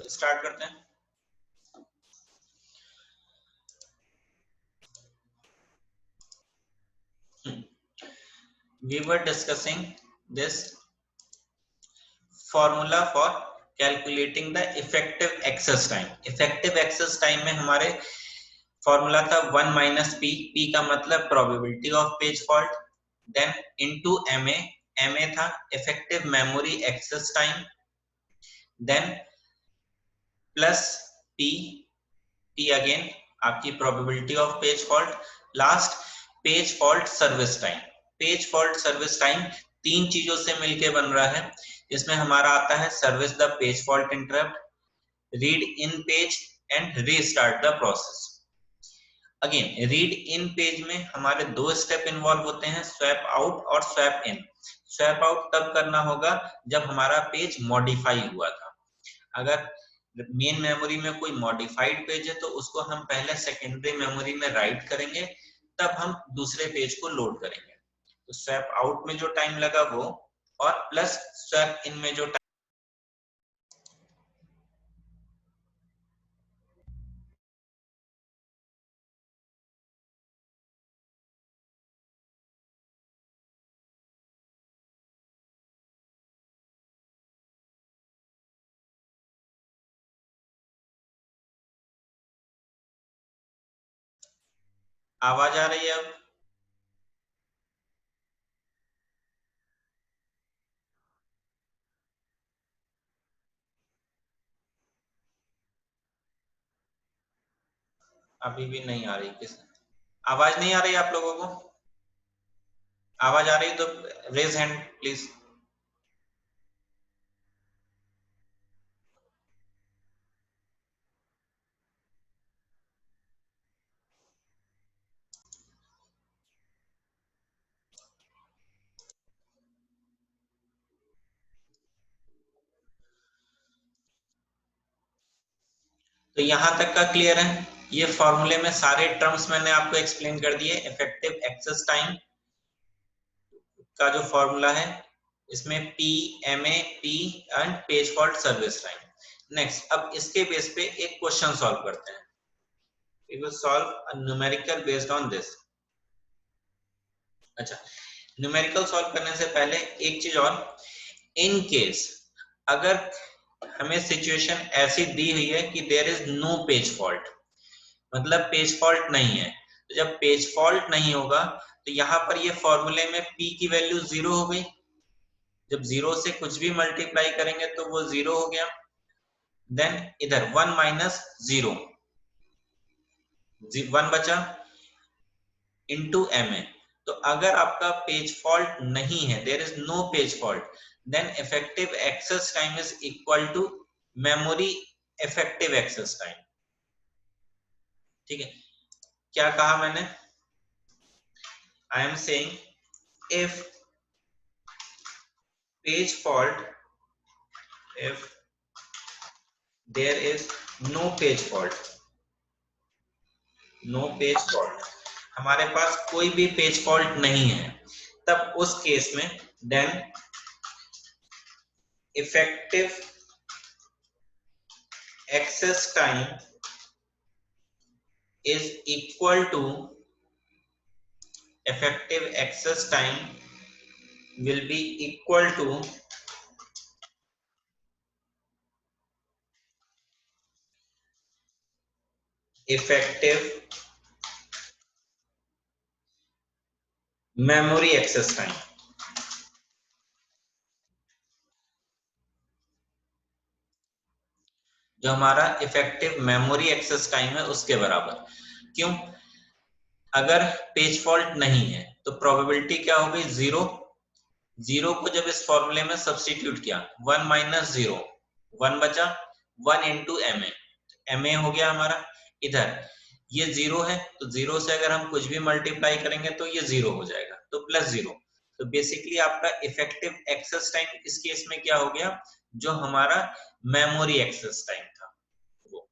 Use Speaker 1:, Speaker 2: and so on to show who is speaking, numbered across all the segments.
Speaker 1: Start करते हैं। We were discussing this formula for calculating the effective access time. Effective access time में हमारे formula था 1 minus P, P का मतलब probability of page fault, then into MA, MA था effective memory access time, then plus P, P again आपकी probability of page fault, last page fault service time. Page fault service time तीन चीजों से मिलके बन रहा है, इसमें हमारा आता है service the page fault interrupt, read in page and restart the process. Again read in page में हमारे दो स्टेप इन्वॉल्व होते हैं, स्वैप आउट और स्वैप इन। स्वैप आउट तब करना होगा जब हमारा पेज मॉडिफाई हुआ था। अगर मेन मेमोरी में कोई मॉडिफाइड पेज है तो उसको हम पहले सेकेंडरी मेमोरी में राइट करेंगे, तब हम दूसरे पेज को लोड करेंगे। तो स्वैप आउट में जो टाइम लगा वो, और प्लस स्वैप इन में जो आवाज आ रही है अब? अभी भी नहीं आ रही, किस आवाज नहीं आ रही आप लोगों को? आवाज आ रही तो रेज हैंड प्लीज। तो यहां तक का क्लियर है? ये फॉर्मूले में सारे टर्म्स मैंने आपको एक्सप्लेन कर दिए। इफेक्टिव एक्सेस टाइम का जो फॉर्मूला है, इसमें P, M A, P and page fault service time. Next, अब इसके बेस पे एक क्वेश्चन सॉल्व करते हैं। We will solve a numerical based on this. अच्छा, न्यूमेरिकल सॉल्व करने से पहले एक चीज और, इन केस अगर हमें सिचुएशन ऐसी दी हुई है कि there is no page fault, मतलब पेज फॉल्ट नहीं है, तो जब पेज फॉल्ट नहीं होगा तो यहाँ पर ये फॉर्मूले में p की वैल्यू 0 हो गई। जब 0 से कुछ भी मल्टीप्लाई करेंगे तो वो 0 हो गया। देन इधर 1 माइनस 0, 1 बचा, इनटू एम ए। तो अगर आपका पेज फॉल्ट नहीं है, there is no page fault, then effective access time is equal to memory effective access time. ठीक है, क्या कहा मैंने? I am saying if page fault, if there is no page fault, no page fault, हमारे पास कोई भी page fault नहीं है, तब उस केस में then effective access time is equal to, effective access time will be equal to effective memory access time। जो हमारा इफेक्टिव मेमोरी एक्सेस टाइम है उसके बराबर। क्यों? अगर पेज फॉल्ट नहीं है तो प्रोबेबिलिटी क्या हो गई? 0। 0 को जब इस फॉर्मूले में सब्स्टिट्यूट किया, 1 माइनस 0, 1 बचा, 1 into M A, M A हो गया हमारा। इधर ये 0 है तो 0 से अगर हम कुछ भी मल्टीप्लाई करेंगे तो ये 0 हो जाएगा, तो प्लस 0। तो बेसिकली आपका इफेक्टिव एक्सेस टाइम इस केस में क्या हो गया? जो हमारा मेमोरी एक्सेस टाइम था वो।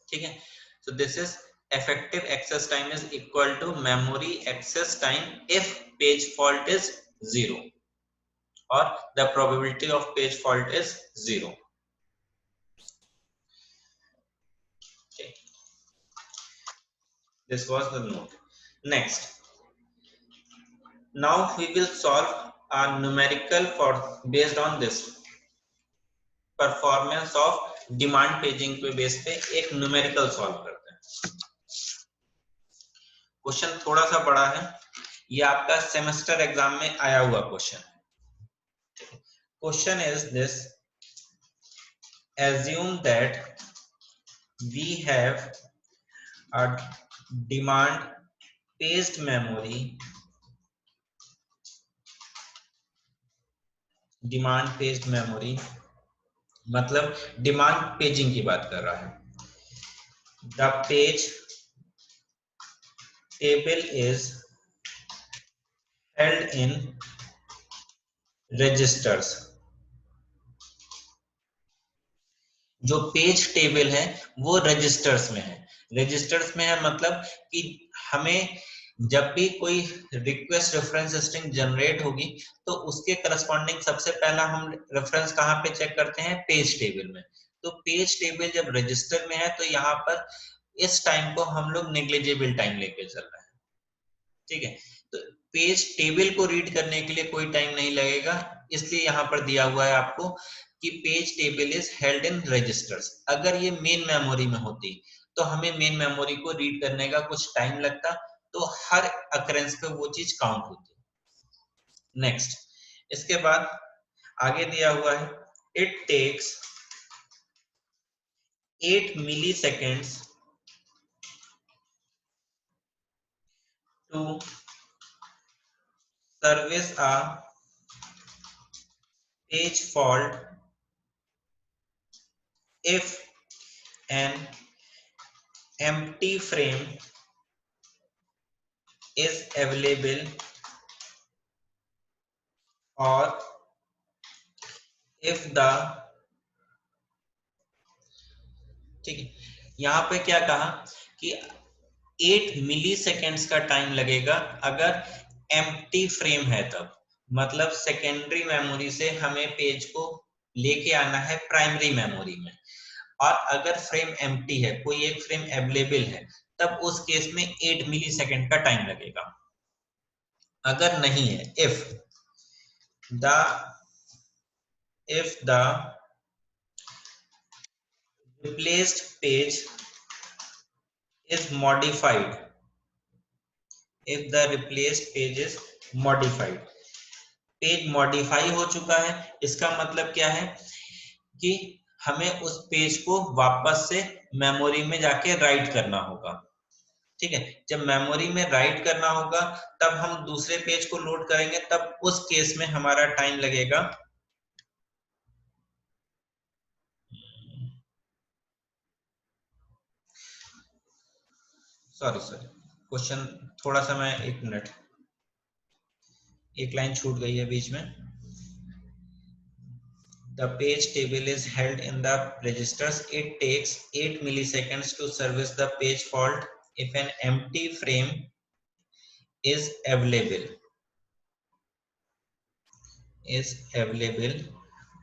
Speaker 1: ठीक है, so this is effective access time is equal to memory access time if page fault is 0 or the probability of page fault is 0। This was the note. Next, now we will solve a numerical for based on this performance of demand paging के base पे एक numerical solve करते हैं। Question थोड़ा सा बड़ा है, ये आपका सेमेस्टर एग्जाम में आया हुआ क्वेश्चन है। Question is this, assume that we have a demand paged memory, demand paged memory मतलब डिमांड पेजिंग की बात कर रहा है। The page table is held in registers. जो पेज टेबल है वो रजिस्टर्स में है। रजिस्टर्स में है मतलब कि हमें जब भी कोई रिक्वेस्ट रेफरेंस स्ट्रिंग जनरेट होगी तो उसके करस्पॉन्डिंग सबसे पहला हम रेफरेंस कहाँ पे चेक करते हैं, पेज टेबल में। तो पेज टेबल जब रजिस्टर में है तो यहाँ पर इस टाइम को हम लोग नेग्लिजिबल टाइम लेके चल रहे हैं, ठीक है। तो पेज टेबल को रीड करने के लिए कोई टाइम नहीं लगेगा, इसलिए यहाँ पर दिया हुआ है आपको कि page table is held in registers. अगर ये मेन मेमोरी में होती तो हमें मेन मेमोरी को रीड करने का कुछ टाइम लगता, तो हर अकरेंस पे वो चीज काउंट होती। नेक्स्ट, इसके बाद आगे दिया हुआ है, it takes 8 milliseconds to service a page fault if an empty frame is available or if the, ठीक है, यहाँ पे क्या कहा कि 8 मिली सेकेंड्स का टाइम लगेगा अगर एम्प्टी फ्रेम है तब, मतलब सेकेंडरी मेमोरी से हमें पेज को लेके आना है प्राइमरी मेमोरी में। और अगर फ्रेम एम्प्टी है, कोई एक फ्रेम अवेलेबल है, तब उस केस में 8 मिली सेकेंड का टाइम लगेगा। अगर नहीं है, the if the replaced page is modified, if the replaced page is modified, page modify हो चुका है, इसका मतलब क्या है कि हमें उस पेज को वापस से मेमोरी में जाके राइट करना होगा, ठीक है। जब मेमोरी में राइट करना होगा तब हम दूसरे पेज को लोड करेंगे, तब उस केस में हमारा टाइम लगेगा, सॉरी सॉरी क्वेश्चन थोड़ा सा, मैं एक मिनट, एक लाइन छूट गई है बीच में। The page table is held in the registers. It takes 8 milliseconds to service the page fault if an empty frame is available,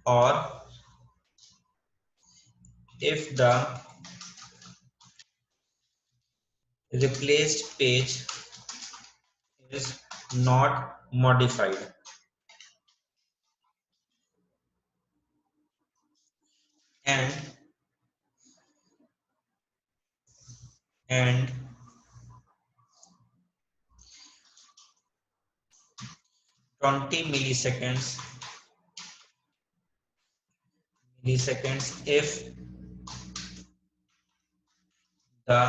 Speaker 1: or if the replaced page is not modified. And 20 milliseconds if the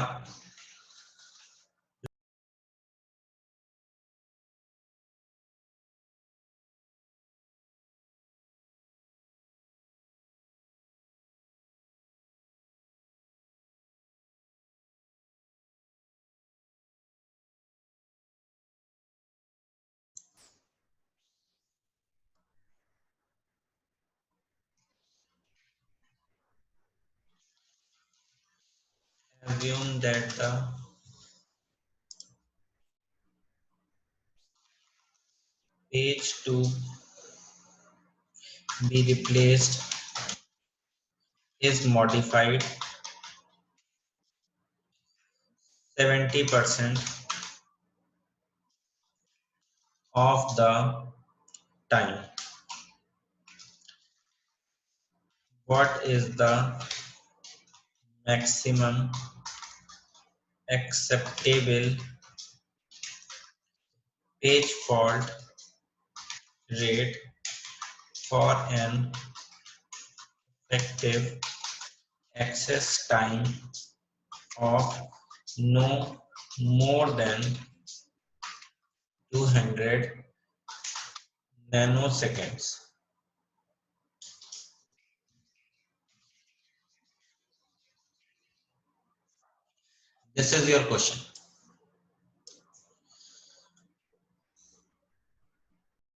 Speaker 1: assume that the page to be replaced is modified 70 20% of the time. What is the maximum acceptable page fault rate for an effective access time of no more than 200 nanoseconds? This is your question.